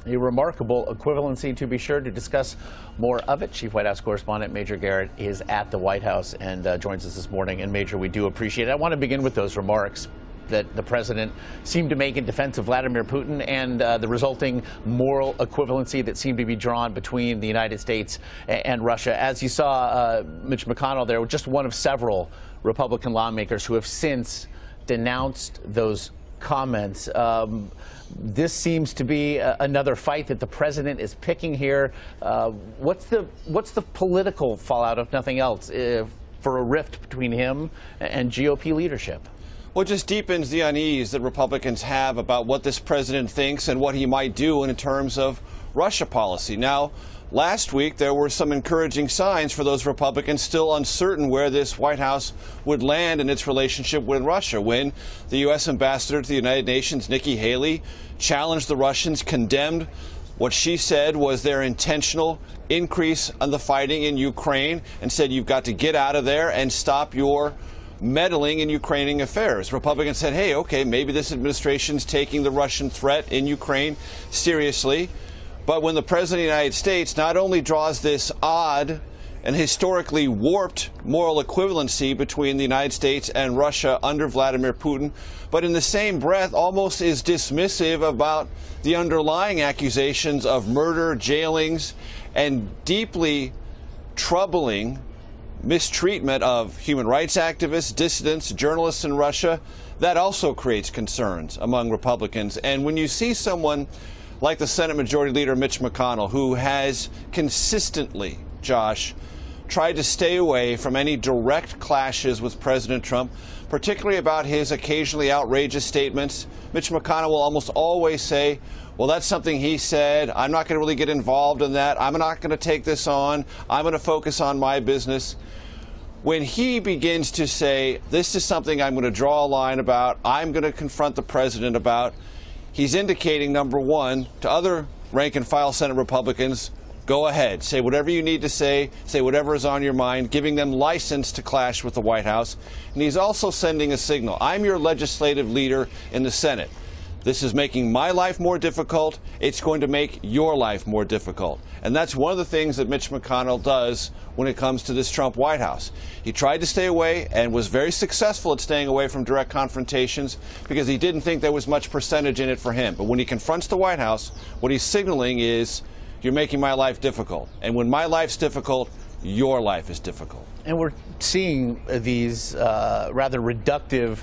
A remarkable equivalency, to be sure. To discuss more of it, Chief White House Correspondent Major Garrett is at the White House and joins us this morning. And Major, we do appreciate it. I want to begin with those remarks that the president seemed to make in defense of Vladimir Putin and the resulting moral equivalency that seemed to be drawn between the United States and Russia. As you saw, Mitch McConnell there, just one of several Republican lawmakers who have since denounced those comments. This seems to be another fight that the president is picking here. What's the political fallout, if nothing else, for a rift between him and GOP leadership? Well, it just deepens the unease that Republicans have about what this president thinks and what he might do in terms of Russia policy. Now, last week, there were some encouraging signs for those Republicans still uncertain where this White House would land in its relationship with Russia when the U.S. ambassador to the United Nations, Nikki Haley, challenged the Russians, condemned what she said was their intentional increase on the fighting in Ukraine, and said you've got to get out of there and stop your meddling in Ukrainian affairs. Republicans said, hey, okay, maybe this administration's taking the Russian threat in Ukraine seriously. But when the President of the United States not only draws this odd and historically warped moral equivalency between the United States and Russia under Vladimir Putin, but in the same breath almost is dismissive about the underlying accusations of murder, jailings, and deeply troubling mistreatment of human rights activists, dissidents, journalists in Russia, that also creates concerns among Republicans. And when you see someone like the Senate Majority Leader Mitch McConnell, who has consistently, Josh, tried to stay away from any direct clashes with President Trump, particularly about his occasionally outrageous statements, Mitch McConnell will almost always say, well, that's something he said. I'm not going to really get involved in that. I'm not going to take this on. I'm going to focus on my business. When he begins to say, this is something I'm going to draw a line about, I'm going to confront the president about, he's indicating, number one, to other rank-and-file Senate Republicans, go ahead, say whatever you need to say whatever is on your mind, giving them license to clash with the White House. And he's also sending a signal. I'm your legislative leader in the Senate. This is making my life more difficult. It's going to make your life more difficult. And that's one of the things that Mitch McConnell does when it comes to this Trump White House. He tried to stay away and was very successful at staying away from direct confrontations because he didn't think there was much percentage in it for him. But when he confronts the White House, what he's signaling is, you're making my life difficult. And when my life's difficult, your life is difficult. And we're seeing these rather reductive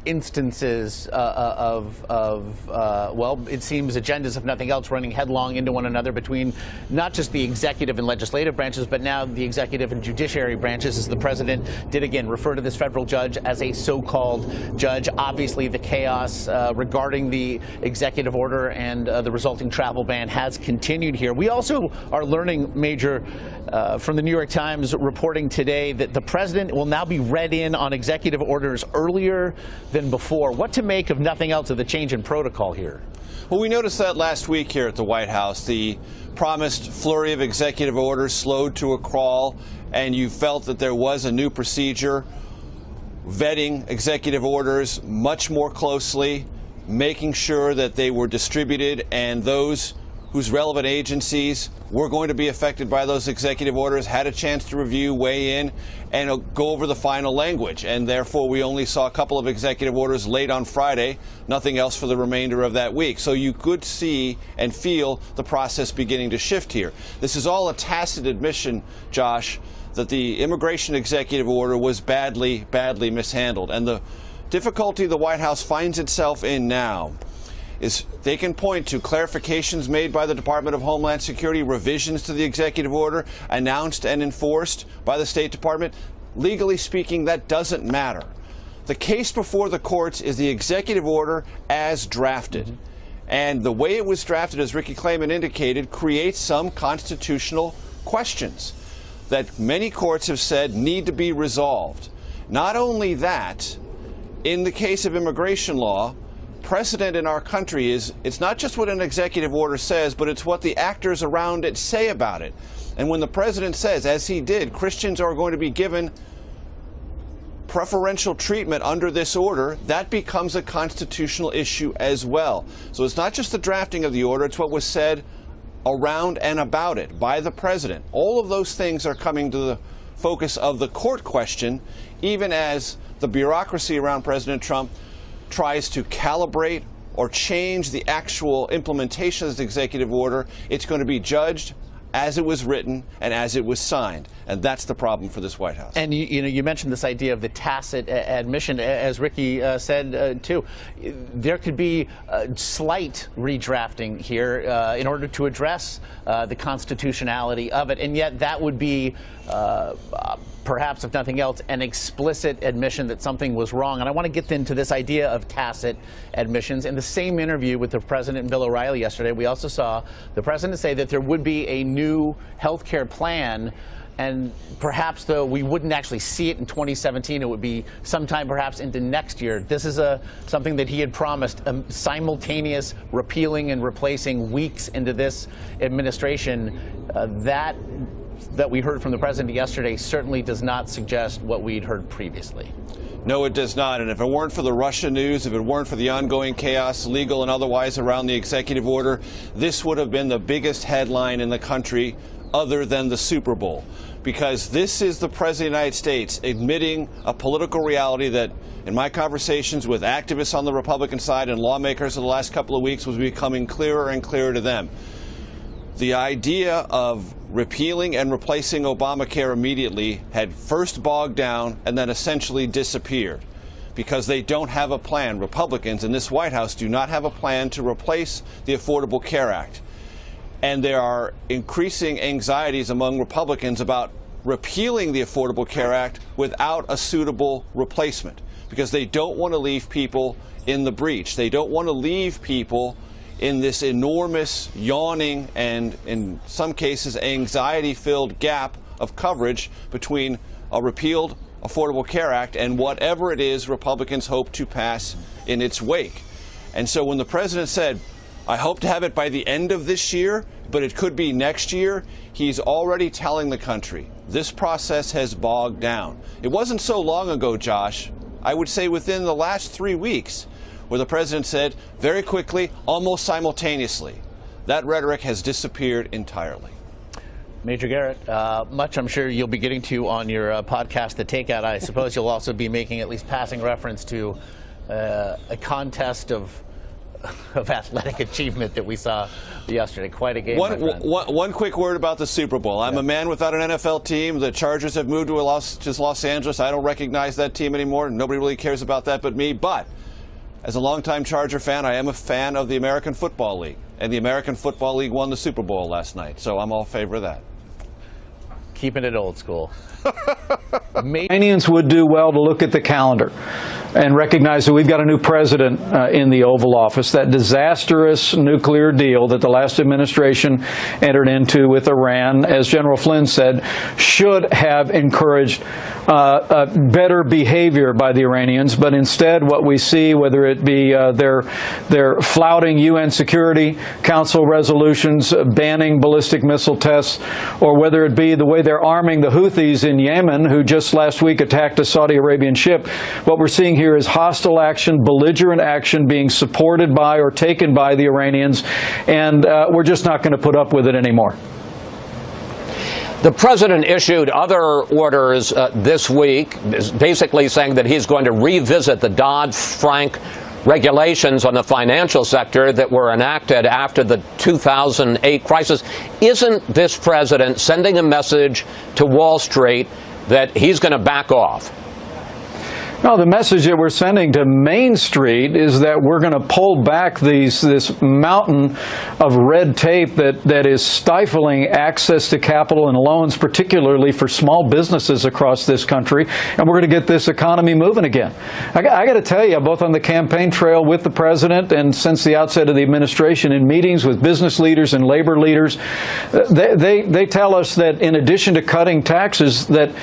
instances well, it seems agendas, if nothing else, running headlong into one another between not just the executive and legislative branches, but now the executive and judiciary branches, as the president did again refer to this federal judge as a so-called judge. Obviously, the chaos regarding the executive order and the resulting travel ban has continued here. We also are learning, Major, from the New York Times reporting today that the president will now be read in on executive orders earlier than before. What to make, if nothing else, of the change in protocol here? Well, we noticed that last week here at the White House. The promised flurry of executive orders slowed to a crawl, and you felt that there was a new procedure, vetting executive orders much more closely, making sure that they were distributed and those whose relevant agencies were going to be affected by those executive orders had a chance to review, weigh in, and go over the final language. And therefore, we only saw a couple of executive orders late on Friday, nothing else for the remainder of that week. So you could see and feel the process beginning to shift here. This is all a tacit admission, Josh, that the immigration executive order was badly mishandled. And the difficulty the White House finds itself in now is they can point to clarifications made by the Department of Homeland Security, revisions to the executive order announced and enforced by the State Department. Legally speaking, that doesn't matter. The case before the courts is the executive order as drafted. And the way it was drafted, as Ricky Clayman indicated, creates some constitutional questions that many courts have said need to be resolved. Not only that, in the case of immigration law, precedent in our country is it's not just what an executive order says, but it's what the actors around it say about it. And when the president says, as he did, Christians are going to be given preferential treatment under this order, that becomes a constitutional issue as well. So it's not just the drafting of the order, it's what was said around and about it by the president. All of those things are coming to the focus of the court question, even as the bureaucracy around President Trump tries to calibrate or change the actual implementation of this executive order. It's going to be judged as it was written and as it was signed. And that's the problem for this White House. And you mentioned this idea of the tacit admission, as Ricky said too. There could be slight redrafting here in order to address the constitutionality of it, and yet that would be perhaps, if nothing else, an explicit admission that something was wrong. And I want to get into this idea of tacit admissions. In the same interview with the president and Bill O'Reilly yesterday, we also saw the president say that there would be a new health care plan, and perhaps, though, we wouldn't actually see it in 2017. It would be sometime perhaps into next year. This is something that he had promised, simultaneous repealing and replacing weeks into this administration. That we heard from the president yesterday certainly does not suggest what we'd heard previously. No, it does not. And if it weren't for the Russia news, if it weren't for the ongoing chaos, legal and otherwise, around the executive order, this would have been the biggest headline in the country other than the Super Bowl. Because this is the President of the United States admitting a political reality that, in my conversations with activists on the Republican side and lawmakers of the last couple of weeks, was becoming clearer and clearer to them. The idea of repealing and replacing Obamacare immediately had first bogged down and then essentially disappeared because they don't have a plan. Republicans in this White House do not have a plan to replace the Affordable Care Act. And there are increasing anxieties among Republicans about repealing the Affordable Care Act without a suitable replacement because they don't want to leave people in the breach. They don't want to leave people in this enormous, yawning, and in some cases anxiety-filled gap of coverage between a repealed Affordable Care Act and whatever it is Republicans hope to pass in its wake. And so when the president said, I hope to have it by the end of this year, but it could be next year, he's already telling the country this process has bogged down. It wasn't so long ago, Josh, I would say within the last 3 weeks, where the president said very quickly, almost simultaneously, that rhetoric has disappeared entirely. Major Garrett, much I'm sure you'll be getting to on your podcast, The Takeout. I suppose you'll also be making at least passing reference to a contest of athletic achievement that we saw yesterday. Quite a game. One quick word about the Super Bowl. I'm a man without an NFL team. The Chargers have moved to Los Angeles. I don't recognize that team anymore. Nobody really cares about that but me. But as a longtime Charger fan, I am a fan of the American Football League. And the American Football League won the Super Bowl last night. So I'm all in favor of that. Keeping it old school. Iranians would do well to look at the calendar and recognize that we've got a new president in the Oval Office. That disastrous nuclear deal that the last administration entered into with Iran, as General Flynn said, should have encouraged better behavior by the Iranians. But instead, what we see, whether it be their flouting UN Security Council resolutions, banning ballistic missile tests, or whether it be the way they're arming the Houthis in Yemen, who just last week attacked a Saudi Arabian ship, what we're seeing here is hostile action, belligerent action being supported by or taken by the Iranians, and we're just not going to put up with it anymore. The president issued other orders this week, basically saying that he's going to revisit the Dodd-Frank regulations on the financial sector that were enacted after the 2008 crisis. Isn't this president sending a message to Wall Street that he's going to back off? No, the message that we're sending to Main Street is that we're going to pull back this mountain of red tape that is stifling access to capital and loans, particularly for small businesses across this country, and we're going to get this economy moving again. I got to tell you, both on the campaign trail with the president and since the outset of the administration in meetings with business leaders and labor leaders, they tell us that in addition to cutting taxes, that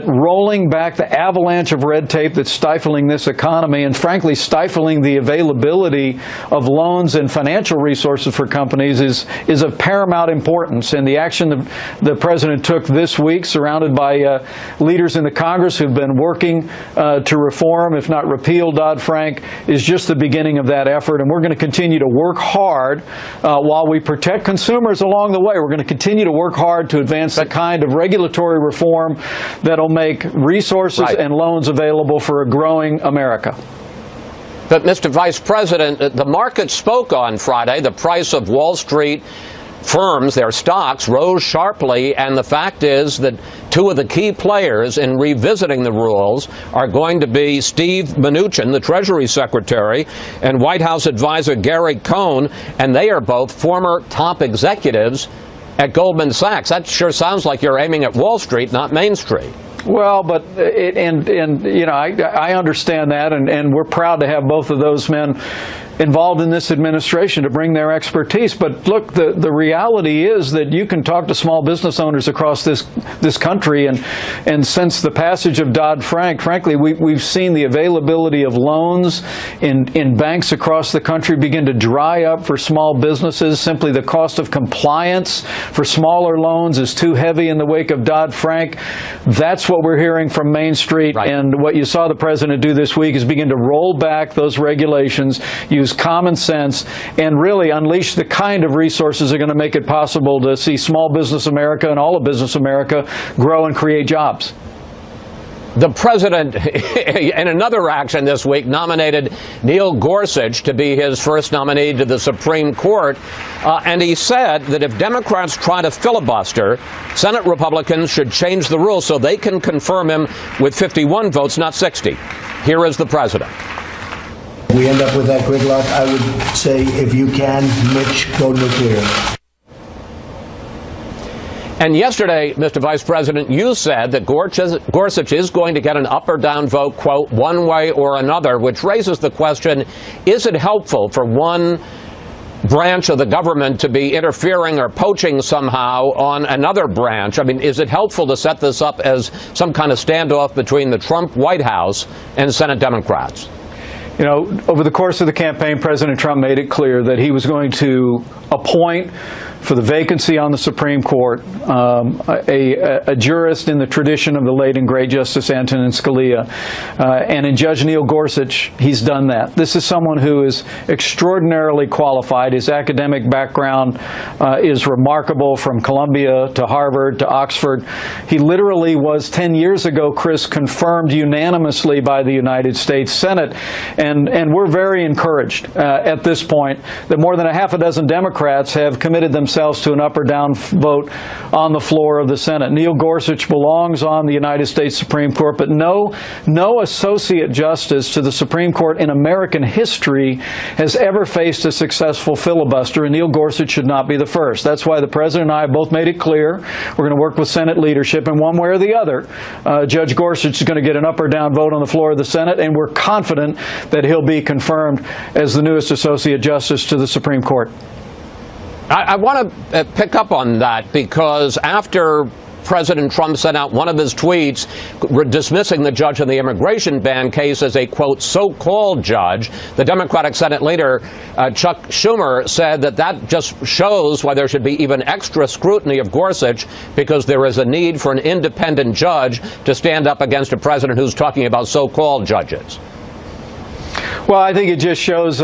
rolling back the avalanche of red tape that's that's stifling this economy and, frankly, stifling the availability of loans and financial resources for companies is of paramount importance. And the action the President took this week, surrounded by leaders in the Congress who've been working to reform, if not repeal, Dodd-Frank, is just the beginning of that effort. And we're going to continue to work hard while we protect consumers along the way. We're going to continue to work hard to advance the kind of regulatory reform that'll make resources and loans available for a growing America. But, Mr. Vice President, the market spoke on Friday. The price of Wall Street firms, their stocks, rose sharply, and the fact is that two of the key players in revisiting the rules are going to be Steve Mnuchin, the Treasury Secretary, and White House advisor Gary Cohn, and they are both former top executives at Goldman Sachs. That sure sounds like you're aiming at Wall Street, not Main Street. Well, but you know, I understand that, and we're proud to have both of those men involved in this administration to bring their expertise. But look, the reality is that you can talk to small business owners across this country, and since the passage of Dodd-Frank, frankly, we've seen the availability of loans in banks across the country begin to dry up for small businesses. Simply the cost of compliance for smaller loans is too heavy in the wake of Dodd-Frank. That's what we're hearing from Main Street, and what you saw the President do this week is begin to roll back those regulations, use common sense, and really unleash the kind of resources that are going to make it possible to see small business America and all of business America grow and create jobs. The President, in another action this week, nominated Neil Gorsuch to be his first nominee to the Supreme Court, and he said that if Democrats try to filibuster, Senate Republicans should change the rules so they can confirm him with 51 votes, not 60. Here is the President. We end up with that gridlock, I would say, if you can, Mitch, go nuclear. And yesterday, Mr. Vice President, you said that Gorsuch is going to get an up or down vote, quote, one way or another, which raises the question, is it helpful for one branch of the government to be interfering or poaching somehow on another branch? I mean, is it helpful to set this up as some kind of standoff between the Trump White House and Senate Democrats? You know, over the course of the campaign, President Trump made it clear that he was going to appoint for the vacancy on the Supreme Court a jurist in the tradition of the late and great Justice Antonin Scalia. And in Judge Neil Gorsuch, he's done that. This is someone who is extraordinarily qualified. His academic background is remarkable, from Columbia to Harvard to Oxford. He literally was 10 years ago, Chris, confirmed unanimously by the United States Senate. And we're very encouraged at this point that more than a half a dozen Democrats have committed themselves to an up or down vote on the floor of the Senate. Neil Gorsuch belongs on the United States Supreme Court, but no associate justice to the Supreme Court in American history has ever faced a successful filibuster, and Neil Gorsuch should not be the first. That's why the President and I both made it clear we're going to work with Senate leadership, and one way or the other, Judge Gorsuch is going to get an up or down vote on the floor of the Senate, and we're confident that he'll be confirmed as the newest associate justice to the Supreme Court. I want to pick up on that, because after President Trump sent out one of his tweets dismissing the judge in the immigration ban case as a, quote, so-called judge, the Democratic Senate leader, Chuck Schumer, said that just shows why there should be even extra scrutiny of Gorsuch, because there is a need for an independent judge to stand up against a president who's talking about so-called judges. Well, I think it just shows,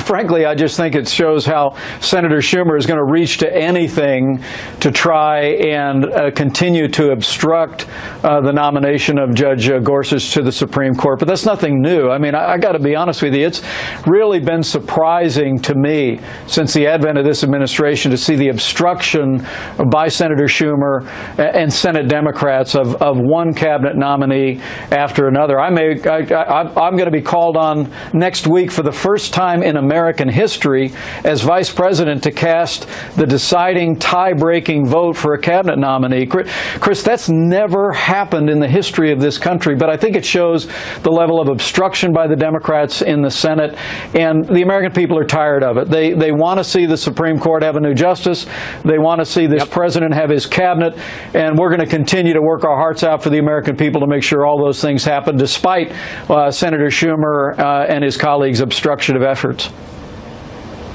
frankly, I just think it shows how Senator Schumer is going to reach to anything to try and continue to obstruct the nomination of Judge Gorsuch to the Supreme Court. But that's nothing new. I mean, I got to be honest with you, it's really been surprising to me since the advent of this administration to see the obstruction by Senator Schumer and Senate Democrats of one cabinet nominee after another. I'm going to be called on next week for the first time in American history as vice president to cast the deciding tie-breaking vote for a cabinet nominee. Chris, that's never happened in the history of this country, but I think it shows the level of obstruction by the Democrats in the Senate, and the American people are tired of it. They want to see the Supreme Court have a new justice. They want to see this president have his cabinet, and we're going to continue to work our hearts out for the American people to make sure all those things happen, despite Senator Schumer and his colleagues' obstructive efforts.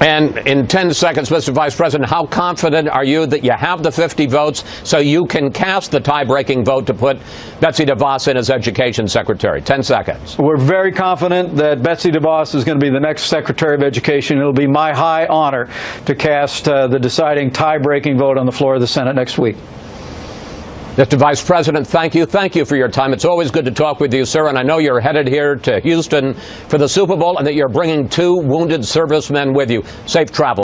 And in 10 seconds, Mr. Vice President, how confident are you that you have the 50 votes so you can cast the tie-breaking vote to put Betsy DeVos in as Education Secretary? 10 seconds. We're very confident that Betsy DeVos is going to be the next Secretary of Education. It'll be my high honor to cast the deciding tie-breaking vote on the floor of the Senate next week. Mr. Vice President, thank you. Thank you for your time. It's always good to talk with you, sir, and I know you're headed here to Houston for the Super Bowl and that you're bringing 2 wounded servicemen with you. Safe travel.